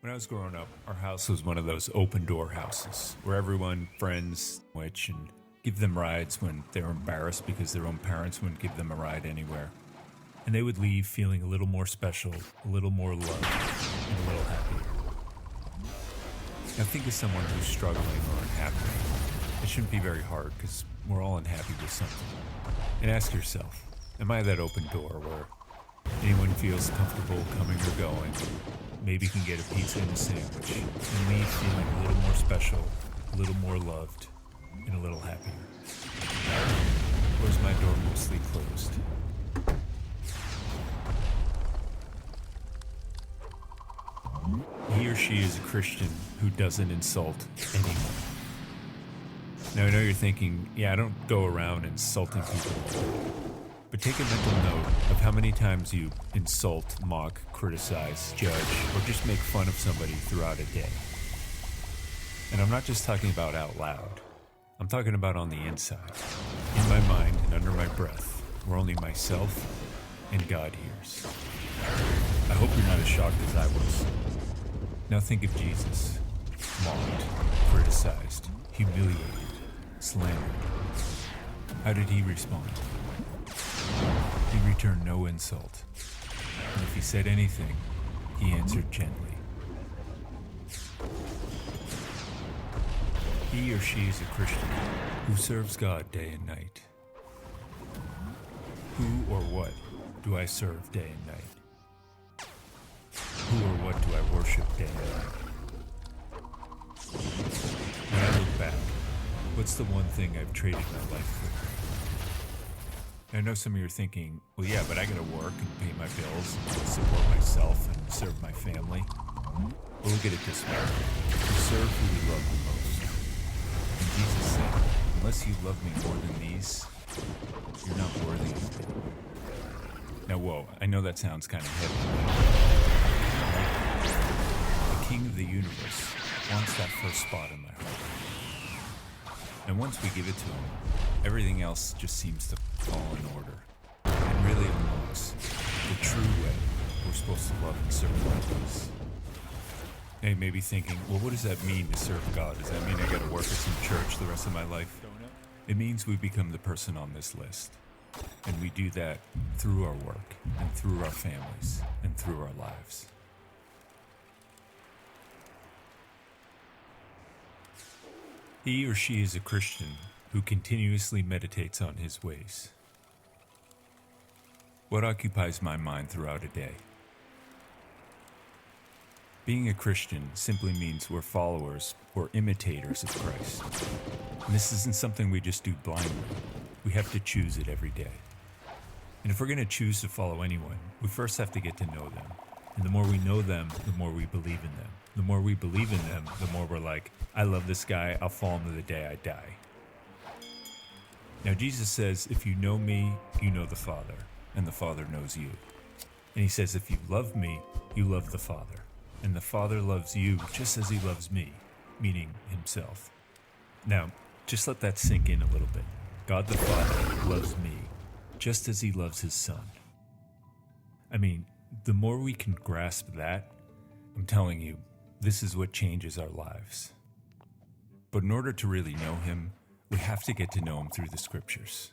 When I was growing up, our house was one of those open door houses where everyone, friends, which and give them rides when they were embarrassed because their own parents wouldn't give them a ride anywhere. And they would leave feeling a little more special, a little more loved, and a little happier. Now think of someone who's struggling or unhappy. It shouldn't be very hard because we're all unhappy with something. And ask yourself, am I that open door where anyone feels comfortable coming or going, maybe can get a pizza and a sandwich, and leave feeling a little more special, a little more loved, and a little happier? Or is my door mostly closed? He or she is a Christian who doesn't insult anyone. Now I know you're thinking, yeah, I don't go around insulting people. But take a mental note of how many times you insult, mock, criticize, judge, or just make fun of somebody throughout a day. And I'm not just talking about out loud. I'm talking about on the inside, in my mind and under my breath, where only myself and God hears. I hope you're not as shocked as I was. Now think of Jesus, mocked, criticized, humiliated, slandered. How did he respond? He returned no insult. And if he said anything, he answered gently. He or she is a Christian who serves God day and night. Who or what do I serve day and night? Who or what do I worship day and night? When I look back, what's the one thing I've traded my life for? I know some of you are thinking, well, yeah, but I gotta work and pay my bills and support myself and serve my family. Well, look at it this way. You serve who you love the most. And Jesus said, unless you love me more than these, you're not worthy of me. Now, whoa, I know that sounds kind of heavy. The King of the universe wants that first spot in my heart. And once we give it to him, everything else just seems to fall in order. And really unlocks the true way we're supposed to love and serve others. Now you may be thinking, well, what does that mean to serve God? Does that mean I gotta work at some church the rest of my life? It means we become the person on this list. And we do that through our work, and through our families, and through our lives. He or she is a Christian who continuously meditates on his ways. What occupies my mind throughout a day? Being a Christian simply means we're followers or imitators of Christ. And this isn't something we just do blindly. We have to choose it every day. And if we're going to choose to follow anyone, we first have to get to know them. And the more we know them, the more we believe in them. The more we believe in them, the more we're like, I love this guy, I'll follow him to the day I die. Now Jesus says, if you know me, you know the Father, and the Father knows you. And he says, if you love me, you love the Father, and the Father loves you just as he loves me, meaning himself. Now, just let that sink in a little bit. God the Father loves me just as he loves his Son. I mean, the more we can grasp that, I'm telling you, this is what changes our lives. But in order to really know him, we have to get to know him through the scriptures.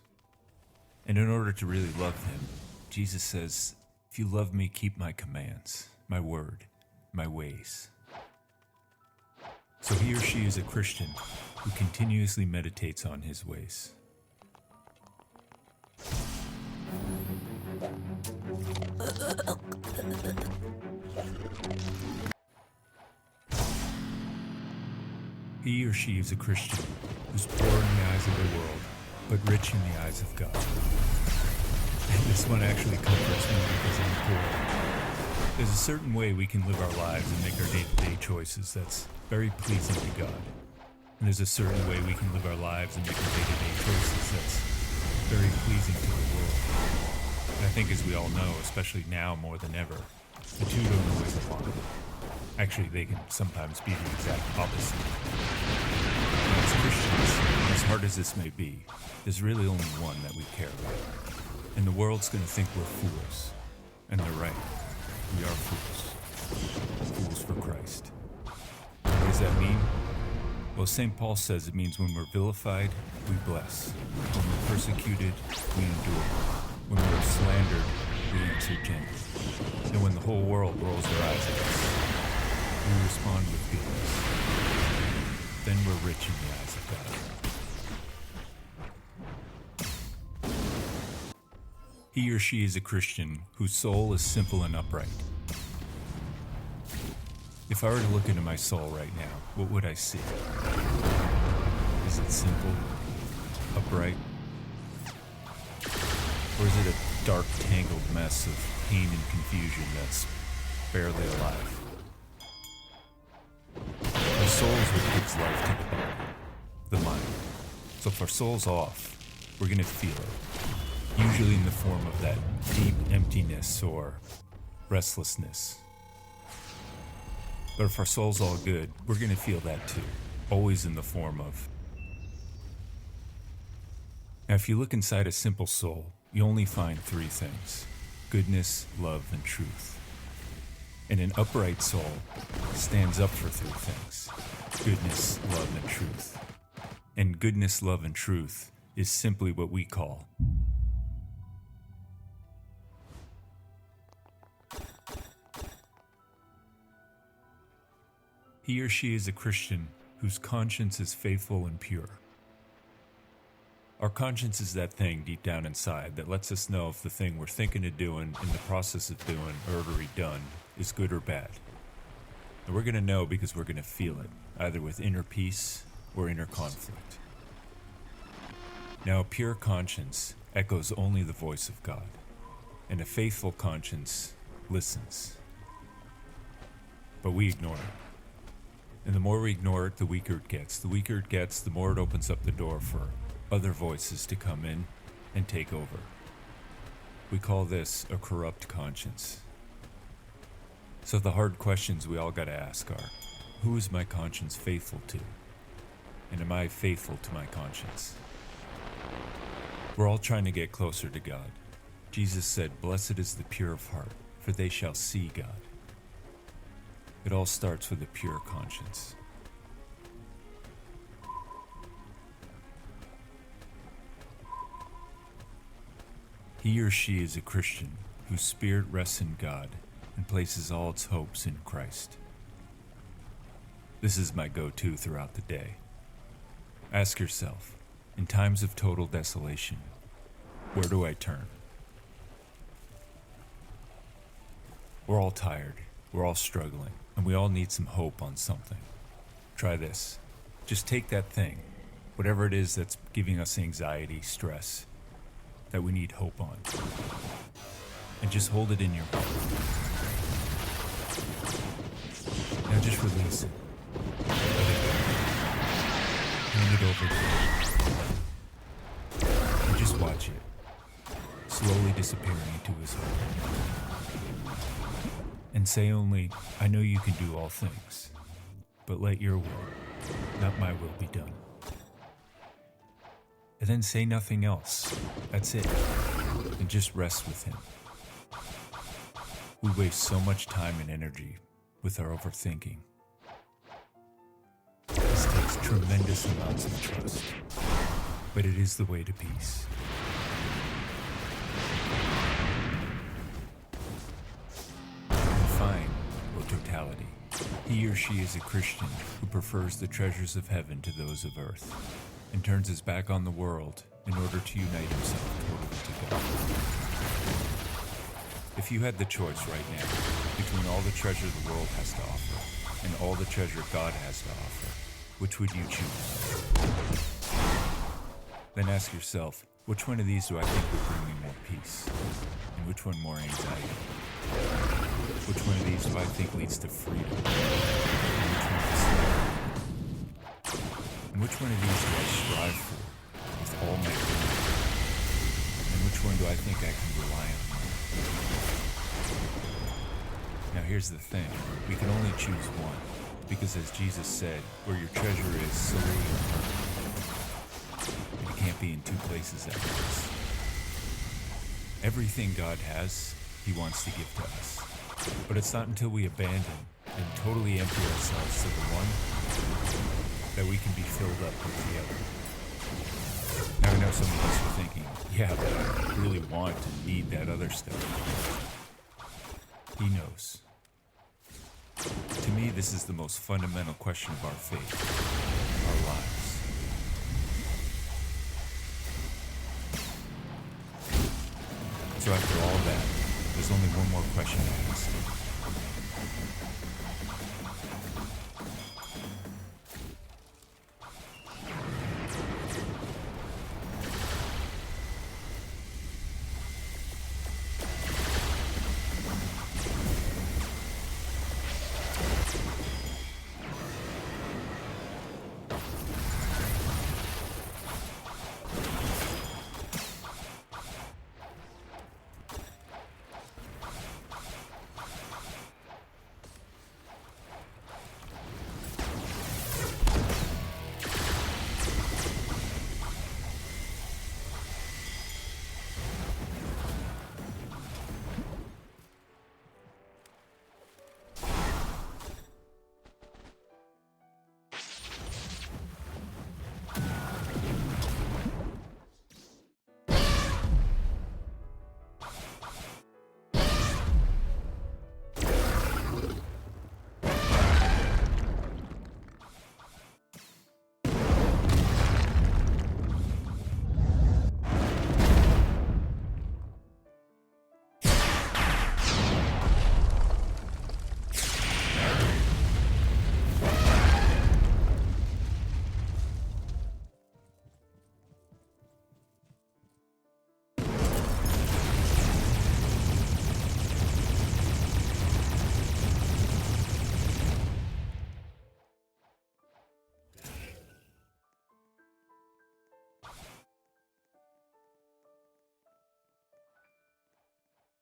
And in order to really love him, Jesus says, if you love me, keep my commands, my word, my ways. So he or she is a Christian who continuously meditates on his ways. He or she is a Christian who's poor in the eyes of the world, but rich in the eyes of God. And this one actually comforts me because I'm poor. There's a certain way we can live our lives and make our day-to-day choices that's very pleasing to God. And there's a certain way we can live our lives and make our day-to-day choices that's very pleasing to the world. And I think as we all know, especially now more than ever, the two don't always align. Actually, they can sometimes be the exact opposite. And as Christians, as hard as this may be, there's really only one that we care about. And the world's going to think we're fools. And they're right. We are fools. Fools for Christ. What does that mean? Well, St. Paul says it means when we're vilified, we bless. When we're persecuted, we endure. When we're slandered, we answer gently. And when the whole world rolls their eyes at us, we respond with goodness. Then we're rich in the eyes of God. He or she is a Christian whose soul is simple and upright. If I were to look into my soul right now, what would I see? Is it simple, upright? Or is it a dark, tangled mess of pain and confusion that's barely alive? Our soul is what gives life to the body, the mind. So if our soul's off, we're going to feel it, usually in the form of that deep emptiness or restlessness. But if our soul's all good, we're going to feel that too, always in the form of. Now, if you look inside a simple soul, you only find three things: goodness, love, and truth. And an upright soul stands up for three things: goodness, love, and truth. And goodness, love, and truth is simply what we call he or she is a Christian whose conscience is faithful and pure. Our conscience is that thing deep down inside that lets us know if the thing we're thinking of doing, in the process of doing, or already done, is good or bad. And we're going to know because we're going to feel it, either with inner peace or inner conflict. Now, a pure conscience echoes only the voice of God, and a faithful conscience listens. But we ignore it. And the more we ignore it, the weaker it gets. The weaker it gets, the more it opens up the door for other voices to come in and take over. We call this a corrupt conscience. So the hard questions we all got to ask are, who is my conscience faithful to? And am I faithful to my conscience? We're all trying to get closer to God. Jesus said, "Blessed is the pure of heart, for they shall see God." It all starts with a pure conscience. He or she is a Christian whose spirit rests in God and places all its hopes in Christ. This is my go-to throughout the day. Ask yourself, in times of total desolation, where do I turn? We're all tired, we're all struggling, and we all need some hope on something. Try this. Just take that thing, whatever it is that's giving us anxiety, stress, that we need hope on, and just hold it in your heart. Now just release it. Let it go. Hand it over to him. And just watch it, slowly disappearing into his heart. And say only, "I know you can do all things, but let your will, not my will, be done." And then say nothing else. That's it. And just rest with him. We waste so much time and energy with our overthinking. This takes tremendous amounts of trust, but it is the way to peace. Fine, or totality. He or she is a Christian who prefers the treasures of heaven to those of earth, and turns his back on the world in order to unite himself totally to God. If you had the choice right now between all the treasure the world has to offer and all the treasure God has to offer, which would you choose? Then ask yourself, which one of these do I think would bring me more peace? And which one more anxiety? Which one of these do I think leads to freedom? And which one to slavery? And which one of these do I strive for with all my being? And which one do I think I can rely on? Now here's the thing, we can only choose one, because as Jesus said, where your treasure is, so will your heart. And it can't be in two places at once. Everything God has, he wants to give to us. But it's not until we abandon and totally empty ourselves to the one that we can be filled up with the other. Now I know some of us are thinking, yeah, but I really want and need that other stuff. He knows. To me, this is the most fundamental question of our faith, our lives. So after all that, there's only one more question to ask.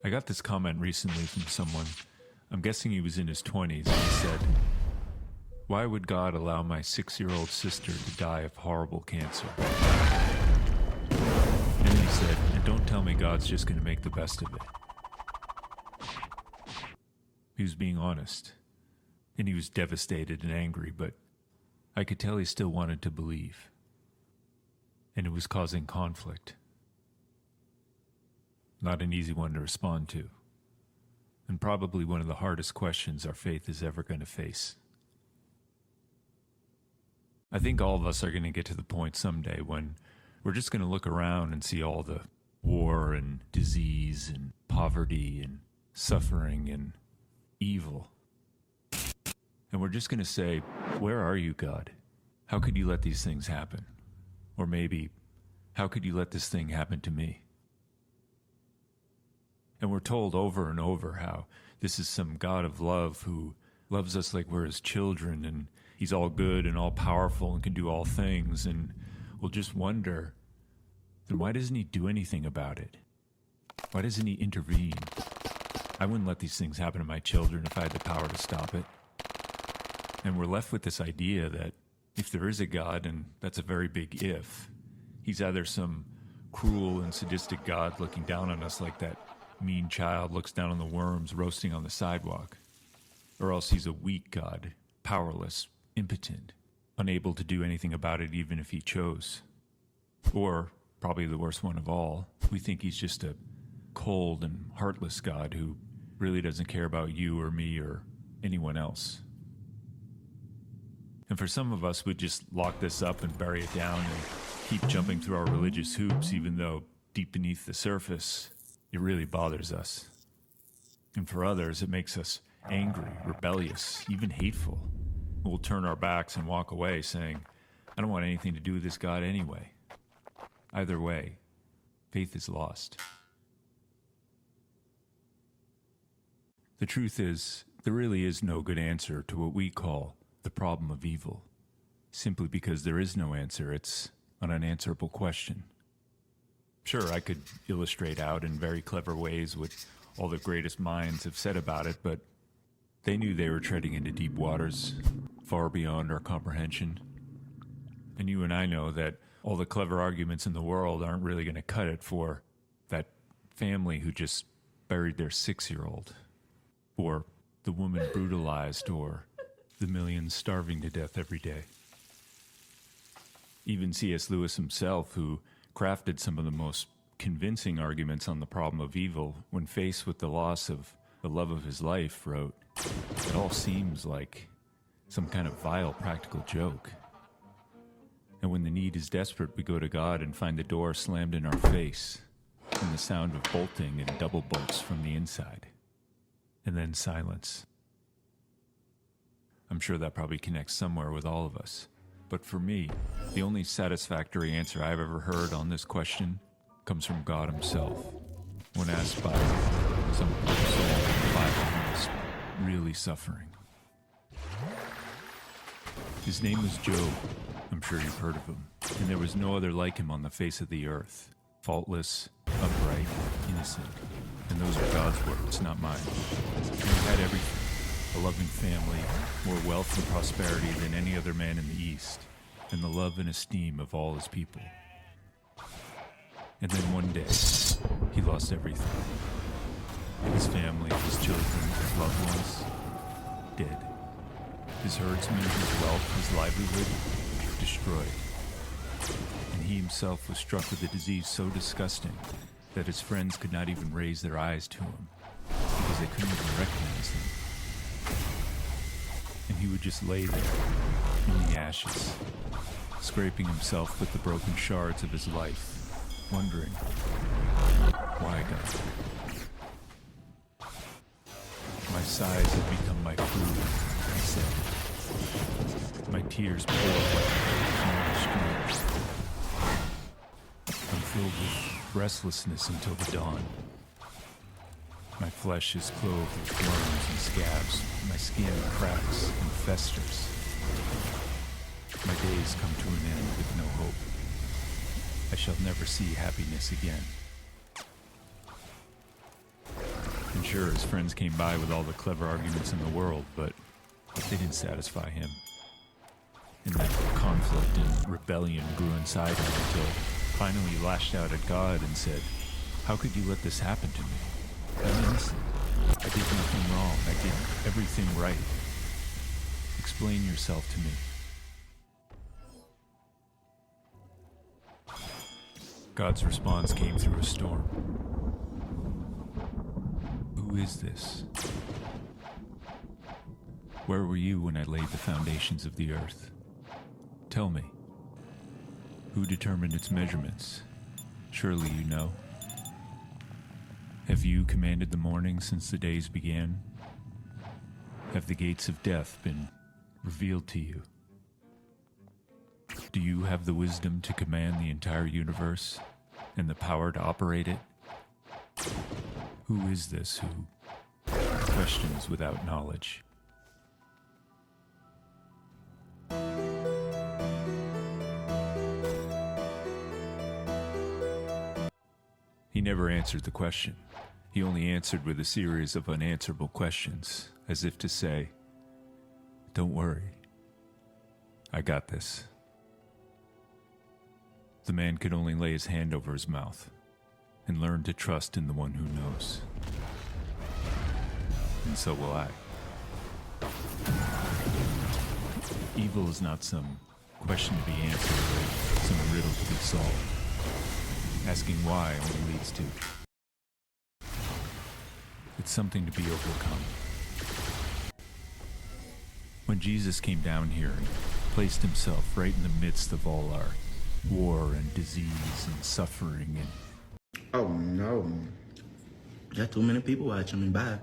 I got this comment recently from someone. I'm guessing he was in his 20s, and he said, "Why would God allow my 6-year-old sister to die of horrible cancer?" And he said, "And don't tell me God's just going to make the best of it." He was being honest, and he was devastated and angry, but I could tell he still wanted to believe. And it was causing conflict. Not an easy one to respond to, and probably one of the hardest questions our faith is ever going to face. I think all of us are going to get to the point someday when we're just going to look around and see all the war and disease and poverty and suffering and evil. And we're just going to say, "Where are you, God? How could you let these things happen?" Or maybe, "How could you let this thing happen to me?" And we're told over and over how this is some God of love who loves us like we're his children, and he's all good and all powerful and can do all things. And we'll just wonder, then why doesn't he do anything about it? Why doesn't he intervene? I wouldn't let these things happen to my children if I had the power to stop it. And we're left with this idea that if there is a God, and that's a very big if, he's either some cruel and sadistic God looking down on us like that mean child looks down on the worms roasting on the sidewalk, or else he's a weak God, powerless, impotent, unable to do anything about it even if he chose. Or, probably the worst one of all, we think he's just a cold and heartless God who really doesn't care about you or me or anyone else. And for some of us, we'd just lock this up and bury it down and keep jumping through our religious hoops, even though deep beneath the surface, it really bothers us. And for others, it makes us angry, rebellious, even hateful. We'll turn our backs and walk away saying, "I don't want anything to do with this God anyway." Either way, faith is lost. The truth is, there really is no good answer to what we call the problem of evil. Simply because there is no answer, it's an unanswerable question. Sure, I could illustrate out in very clever ways what all the greatest minds have said about it, but they knew they were treading into deep waters, far beyond our comprehension. And you and I know that all the clever arguments in the world aren't really going to cut it for that family who just buried their 6-year-old. or the woman brutalized, or the millions starving to death every day. Even C.S. Lewis himself, who crafted some of the most convincing arguments on the problem of evil when faced with the loss of the love of his life, wrote, "It all seems like some kind of vile practical joke. And when the need is desperate, we go to God and find the door slammed in our face, and the sound of bolting and double bolts from the inside. And then silence." I'm sure that probably connects somewhere with all of us. But for me, the only satisfactory answer I've ever heard on this question comes from God himself. When asked by some poor soul in the Bible who was really suffering. His name was Job. I'm sure you've heard of him. And there was no other like him on the face of the earth. Faultless, upright, innocent. And those are God's words, not mine. And he had everything. A loving family, more wealth and prosperity than any other man in the East, and the love and esteem of all his people. And then one day, he lost everything. His family, his children, his loved ones, dead. His herdsmen, his wealth, his livelihood, destroyed. And he himself was struck with a disease so disgusting that his friends could not even raise their eyes to him, because they couldn't even recognize him. And he would just lay there, in the ashes, scraping himself with the broken shards of his life, wondering, why God? My sighs have become my food, he said. My tears pour like small streams. I'm filled with restlessness until the dawn. My flesh is clothed with worms and scabs. My skin cracks and festers. My days come to an end with no hope. I shall never see happiness again. And sure, his friends came by with all the clever arguments in the world, but they didn't satisfy him. And that conflict and rebellion grew inside him until finally he lashed out at God and said, "How could you let this happen to me? I'm innocent. I did nothing wrong. I did everything right. Explain yourself to me." God's response came through a storm. "Who is this? Where were you when I laid the foundations of the earth? Tell me. Who determined its measurements? Surely you know. Have you commanded the morning since the days began? Have the gates of death been revealed to you? Do you have the wisdom to command the entire universe and the power to operate it? Who is this who questions without knowledge?" He never answered the question. He only answered with a series of unanswerable questions, as if to say, "Don't worry. I got this." The man could only lay his hand over his mouth and learn to trust in the one who knows. And so will I. Evil is not some question to be answered or some riddle to be solved. Asking why only leads to. It's something to be overcome. When Jesus came down here and placed himself right in the midst of all our war and disease and suffering and... Oh no. Got too many people watching me. Bye.